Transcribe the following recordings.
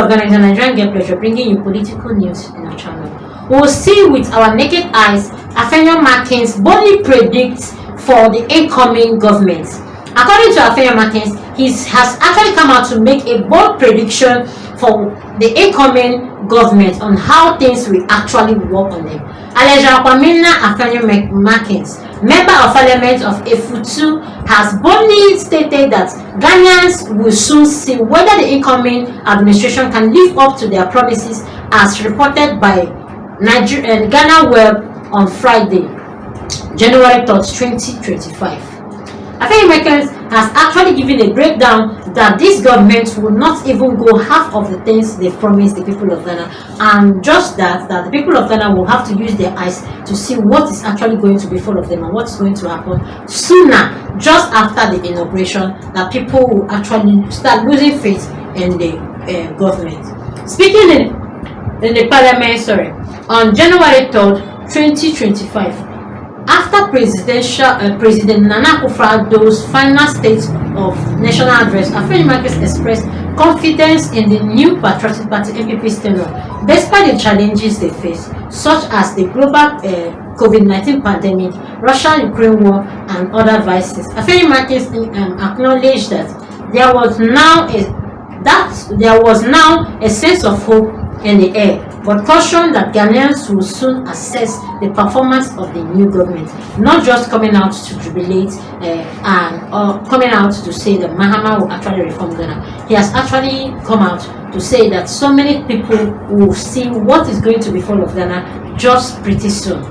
of Ghana is a Nigerian Get Pleasure, bringing you political news in our channel. We will see with our naked eyes Afenyo Markin boldly predicts for the incoming government. According to Afenyo Markin, he has actually come out to make a bold prediction for the incoming government on how things will actually work on them. Akroma Afenyo Markin, member of parliament of Efutu, has boldly stated that Ghanaians will soon see whether the incoming administration can live up to their promises, as reported by Ghana Web on Friday, January 3rd, 2025. Afenyo Markin has actually given a breakdown that this government will not even go half of the things they promised the people of Ghana, and just that the people of Ghana will have to use their eyes to see what is actually going to befall of them and what's going to happen sooner, just after the inauguration, that people will actually start losing faith in the government. Speaking in the parliament, on January 3rd, 2025, after President Nana Akufo-Addo's final State of National Address, Afenyo Markin expressed confidence in the new Patriotic Party (NPP's) tenure, despite the challenges they face, such as the global COVID-19 pandemic, Russia-Ukraine war, and other vices. Afenyo Markin acknowledged that there was now a sense of hope in the air, but cautioned that Ghanaians will soon assess the performance of the new government, not just coming out to jubilate or coming out to say that Mahama will actually reform Ghana. He has actually come out to say that so many people will see what is going to befall of Ghana just pretty soon.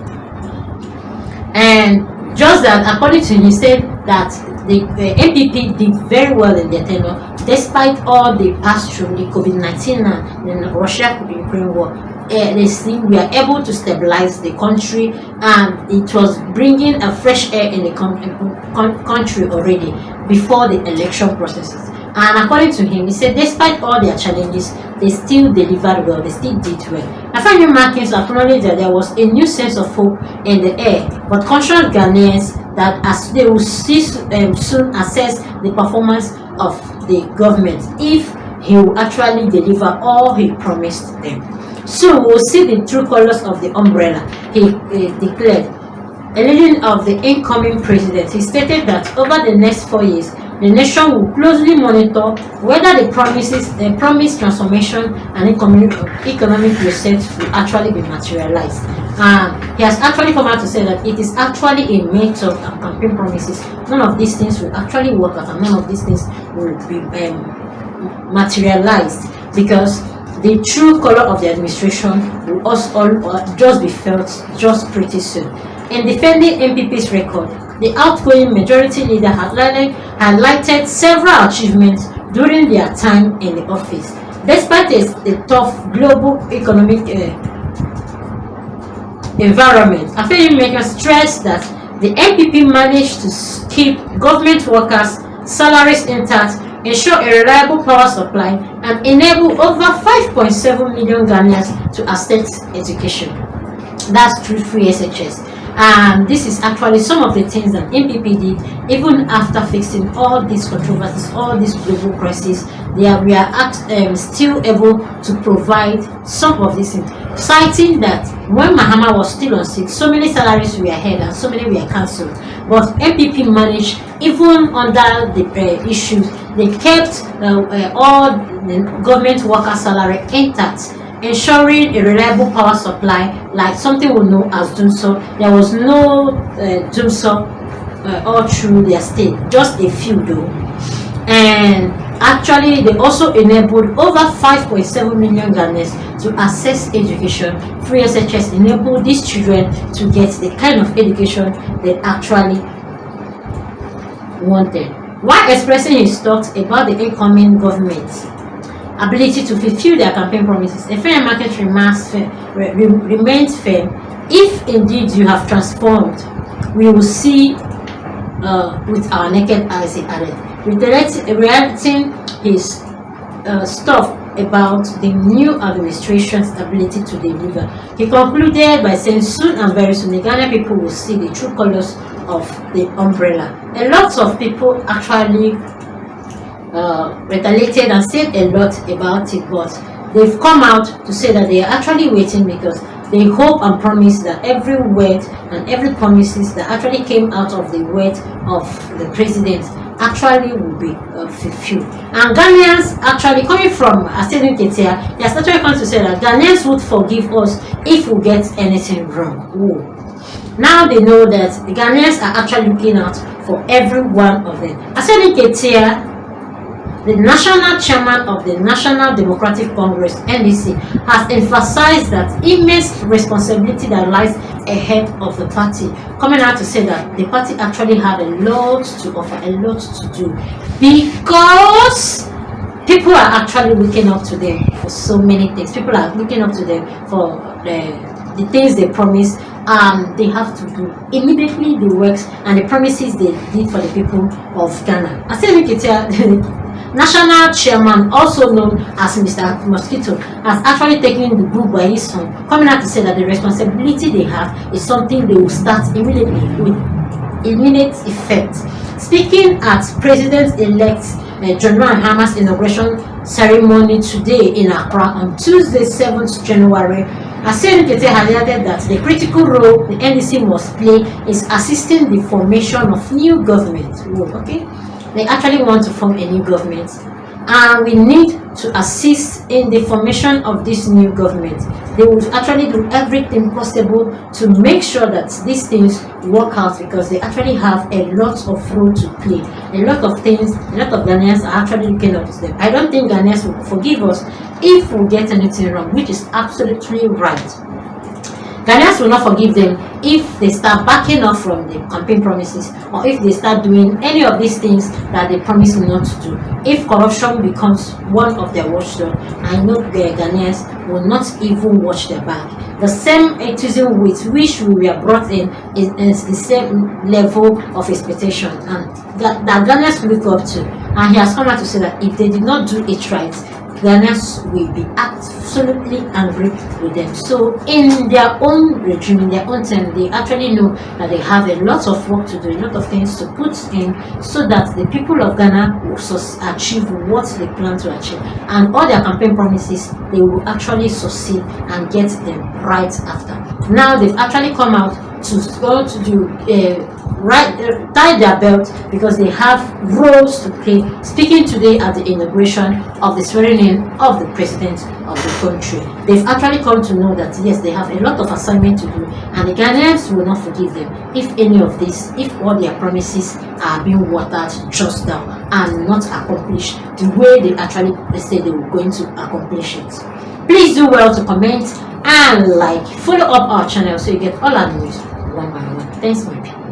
And just that, according to him, he said that the NPP did very well in their tenure, despite all they passed through, the COVID-19 and the Russia-Ukraine war. They see we are able to stabilize the country, and it was bringing a fresh air in the country already before the election processes. And according to him, he said despite all their challenges, they still delivered well, they still did well. Afenyo Markin acknowledged that there was a new sense of hope in the air, but cautioned Ghanaians that as they will soon assess the performance of the government if he will actually deliver all he promised them. Soon we will see the true colors of the umbrella, he declared. A leading of the incoming president, he stated that over the next 4 years, the nation will closely monitor whether the promised transformation and economic reset will actually be materialized. He has actually come out to say that it is actually a matter of campaign promises. None of these things will actually work out, and none of these things will be materialized, because the true color of the administration will also just be felt just pretty soon. In defending NPP's record, the outgoing majority leader highlighted several achievements during their time in the office. Despite the tough global economic environment, Afenyo Markin stressed that the NPP managed to keep government workers' salaries intact, ensure a reliable power supply, and enable over 5.7 million Ghanaians to access education. That's through free SHS. And this is actually some of the things that NPP did, even after fixing all these controversies, all these global crises. We are still able to provide some of these things, citing that when Mahama was still on seat, so many salaries were held and so many were cancelled. But NPP managed, even under the issues, they kept all the government worker salary intact, ensuring a reliable power supply, like something we know as Dumso. There was no Dumso all through their state, just a few though. And actually, they also enabled over 5.7 million Ghanaians to access education. Free SHS enabled these children to get the kind of education they actually wanted. While expressing his thoughts about the incoming government's ability to fulfill their campaign promises, Afenyo Markin remains firm. If indeed you have transformed, we will see with our naked eyes, he added, reiterating his stuff about the new administration's ability to deliver. He concluded by saying soon and very soon the Ghanaian people will see the true colors of the umbrella. A lot of people actually retaliated and said a lot about it, but they've come out to say that they are actually waiting because they hope and promise that every word and every promises that actually came out of the word of the president actually will be fulfilled. And Ghanaians actually, coming from Afenyo Ketia, they are actually going to say that Ghanaians would forgive us if we get anything wrong. Ooh. Now they know that the Ghanaians are actually looking out for every one of them. Afenyo Ketia, the national chairman of the National Democratic Congress (NDC), has emphasized that immense responsibility that lies ahead of the party, coming out to say that the party actually had a lot to offer, a lot to do, because people are actually looking up to them for so many things. People are looking up to them for the things they promise. They have to do immediately the works and the promises they did for the people of Ghana. Afenyo Ketia, national chairman, also known as Mr. Mosquito, has actually taken the bull by his horn, coming out to say that the responsibility they have is something they will start immediately with immediate effect. Speaking at President-elect John Mahama's inauguration ceremony today in Accra on Tuesday, 7th January, Afenyo Ketia has added that the critical role the NDC must play is assisting the formation of new government. Okay? They actually want to form a new government, and we need to assist in the formation of this new government. They will actually do everything possible to make sure that these things work out, because they actually have a lot of role to play. A lot of things, a lot of Ghanaians are actually looking up to them. I don't think Ghanaians will forgive us if we get anything wrong, which is absolutely right. Ghanaians will not forgive them if they start backing off from the campaign promises, or if they start doing any of these things that they promise not to do. If corruption becomes one of their watchdogs, I know the Ghanaians will not even watch their back. The same enthusiasm with which we were brought in is the same level of expectation, and that Ghanaians look up to. And he has come out to say that if they did not do it right, Ghanaians will be absolutely angry with them. So in their own regime, in their own time, they actually know that they have a lot of work to do, a lot of things to put in, so that the people of Ghana will achieve what they plan to achieve. And all their campaign promises, they will actually succeed and get them right after. Now they've actually come out to go to do tie their belt, because they have roles to play. Speaking today at the inauguration of the swearing in of the president of the country, they've actually come to know that yes, they have a lot of assignment to do, and the Ghanaians will not forgive them if any of this, if all their promises are being watered just down and not accomplished the way they actually say they were going to accomplish it. Please do well to comment and like, follow up our channel so you get all our news one by one. Thanks, my people.